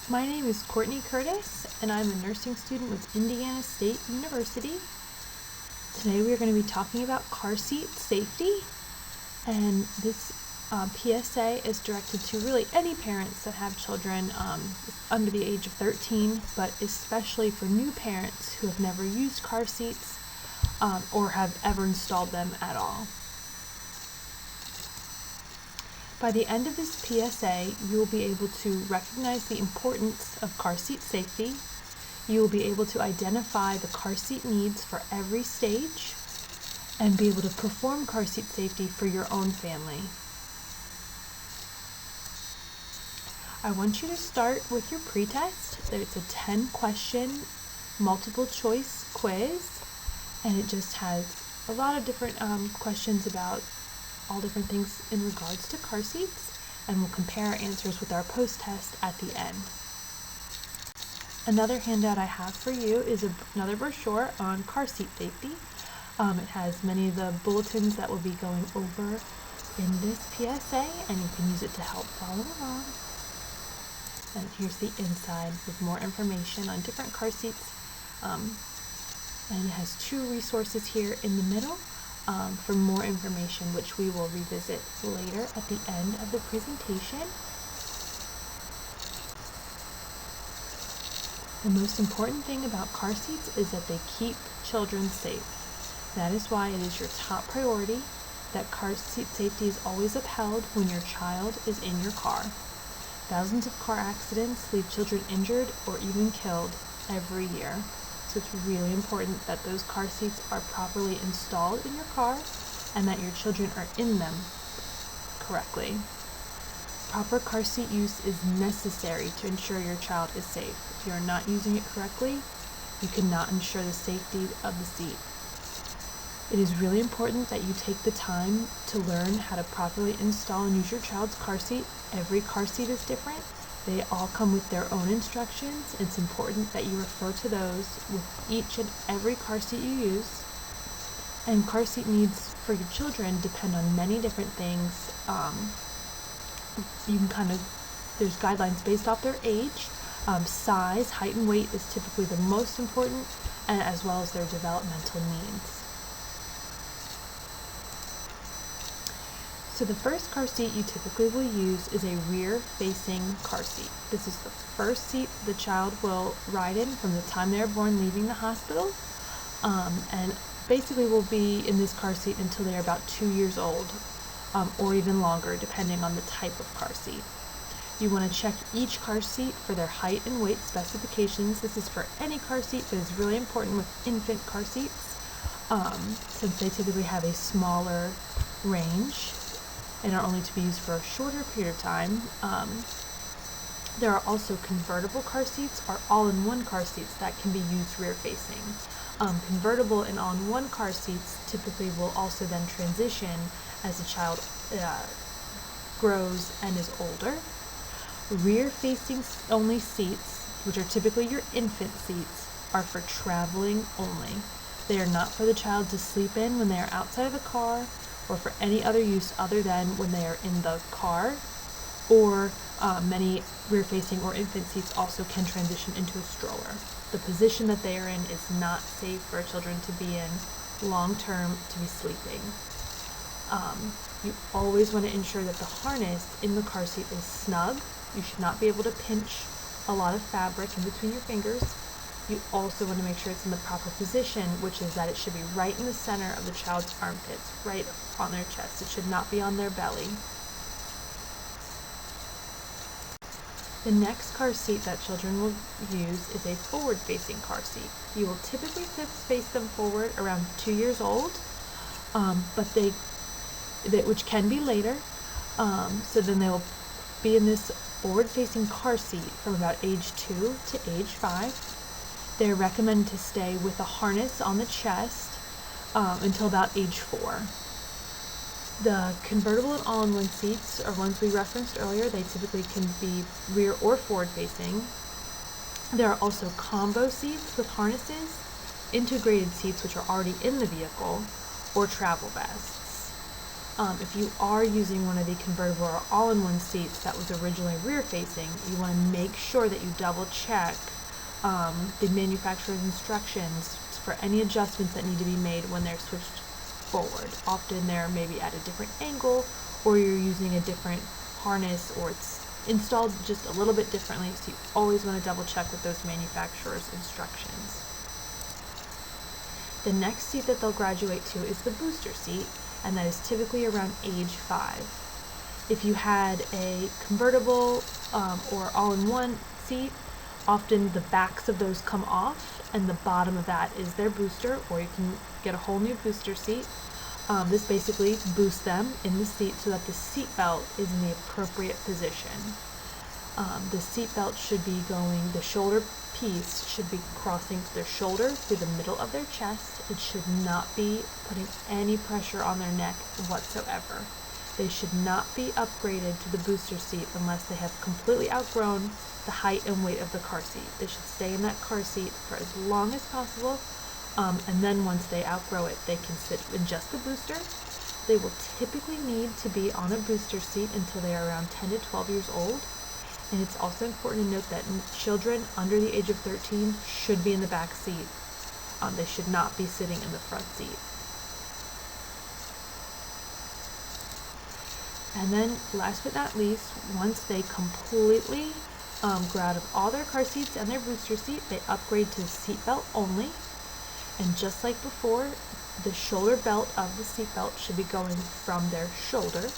My name is Courtney Curtis, and I'm a nursing student with Indiana State University. Today we are going to be talking about car seat safety, and this PSA is directed to really any parents that have children under the age of 13, but especially for new parents who have never used car seats or have ever installed them at all. By the end of this PSA, you will be able to recognize the importance of car seat safety. You will be able to identify the car seat needs for every stage and be able to perform car seat safety for your own family. I want you to start with your pretest. It's a 10-question multiple choice quiz, and it just has a lot of different questions about all different things in regards to car seats, and we'll compare our answers with our post-test at the end. Another handout I have for you is another brochure on car seat safety. It has many of the bulletins that we'll be going over in this PSA, and you can use it to help follow along. And here's the inside with more information on different car seats. And it has two resources here in the middle for more information, which we will revisit later at the end of the presentation. The most important thing about car seats is that they keep children safe. That is why it is your top priority that car seat safety is always upheld when your child is in your car. Thousands of car accidents leave children injured or even killed every year. So it's really important that those car seats are properly installed in your car and that your children are in them correctly. Proper car seat use is necessary to ensure your child is safe. If you are not using it correctly, you cannot ensure the safety of the seat. It is really important that you take the time to learn how to properly install and use your child's car seat. Every car seat is different. They all come with their own instructions. It's important that you refer to those with each and every car seat you use. And car seat needs for your children depend on many different things. There's guidelines based off their age. Size, height, and weight is typically the most important, and as well as their developmental needs. So the first car seat you typically will use is a rear-facing car seat. This is the first seat the child will ride in from the time they are born, leaving the hospital, and basically will be in this car seat until they are about 2 years old, or even longer, depending on the type of car seat. You want to check each car seat for their height and weight specifications. This is for any car seat, but it's really important with infant car seats, since they typically have a smaller range and are only to be used for a shorter period of time. There are also convertible car seats or all-in-one car seats that can be used rear-facing. Convertible and all-in-one car seats typically will also then transition as the child grows and is older. Rear-facing only seats, which are typically your infant seats, are for traveling only. They are not for the child to sleep in when they are outside of the car, or for any other use other than when they are in the car, or many rear-facing or infant seats also can transition into a stroller. The position that they are in is not safe for children to be in long-term to be sleeping. You always want to ensure that the harness in the car seat is snug. You should not be able to pinch a lot of fabric in between your fingers. You also want to make sure it's in the proper position, which is that it should be right in the center of the child's armpits, right on their chest. It should not be on their belly. The next car seat that children will use is a forward-facing car seat. You will typically face them forward around 2 years old, which can be later. So then they will be in this forward-facing car seat from about age 2 to age 5. They're recommended to stay with a harness on the chest until about age 4. The convertible and all-in-one seats are ones we referenced earlier. They typically can be rear or forward-facing. There are also combo seats with harnesses, integrated seats which are already in the vehicle, or travel vests. If you are using one of the convertible or all-in-one seats that was originally rear-facing, you want to make sure that you double-check the manufacturer's instructions for any adjustments that need to be made when they're switched forward. Often they're maybe at a different angle, or you're using a different harness, or it's installed just a little bit differently, so you always want to double-check with those manufacturer's instructions. The next seat that they'll graduate to is the booster seat, and that is typically around age 5. If you had a convertible or all-in-one seat, often the backs of those come off, and the bottom of that is their booster, or you can get a whole new booster seat. This basically boosts them in the seat so that the seat belt is in the appropriate position. The seat belt should be going, the shoulder piece should be crossing their shoulder through the middle of their chest. It should not be putting any pressure on their neck whatsoever. They should not be upgraded to the booster seat unless they have completely outgrown the height and weight of the car seat. They should stay in that car seat for as long as possible, and then once they outgrow it, they can sit in just the booster. They will typically need to be on a booster seat until they are around 10 to 12 years old. And it's also important to note that children under the age of 13 should be in the back seat. They should not be sitting in the front seat. And then, last but not least, once they completely grow out of all their car seats and their booster seat, they upgrade to seat belt only. And just like before, the shoulder belt of the seat belt should be going from their shoulder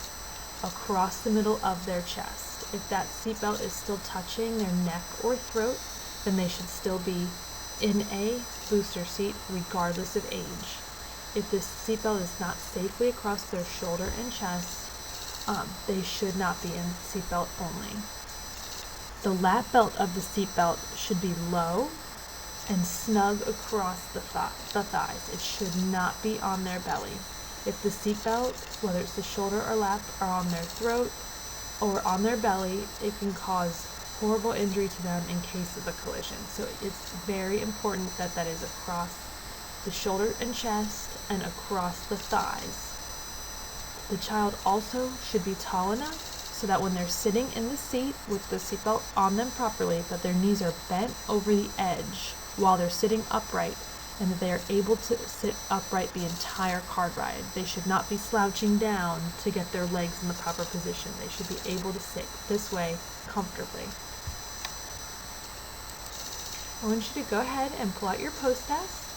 across the middle of their chest. If that seatbelt is still touching their neck or throat, then they should still be in a booster seat regardless of age. If this seatbelt is not safely across their shoulder and chest, they should not be in seatbelt only. The lap belt of the seatbelt should be low and snug across the thighs. It should not be on their belly. If the seatbelt, whether it's the shoulder or lap, are on their throat or on their belly, it can cause horrible injury to them in case of a collision. So it's very important that that is across the shoulder and chest and across the thighs. The child also should be tall enough so that when they're sitting in the seat with the seatbelt on them properly, that their knees are bent over the edge while they're sitting upright, and that they are able to sit upright the entire car ride. They should not be slouching down to get their legs in the proper position. They should be able to sit this way comfortably. I want you to go ahead and pull out your post-test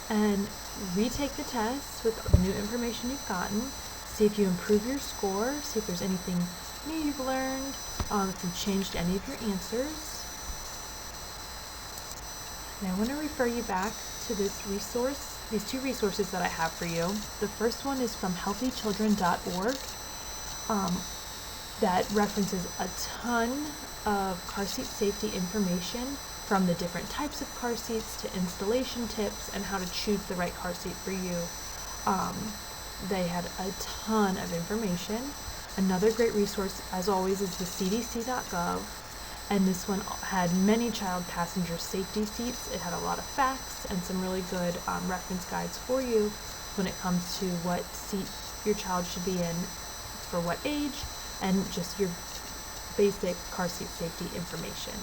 and retake the test with the new information you've gotten. See if you improve your score, see if there's anything new you've learned, if you've changed any of your answers. And I want to refer you back to this resource, these two resources that I have for you. The first one is from healthychildren.org that references a ton of car seat safety information, from the different types of car seats to installation tips and how to choose the right car seat for you. They had a ton of information. Another great resource, as always, is the cdc.gov. And this one had many child passenger safety seats. It had a lot of facts and some really good reference guides for you when it comes to what seat your child should be in for what age, and just your basic car seat safety information.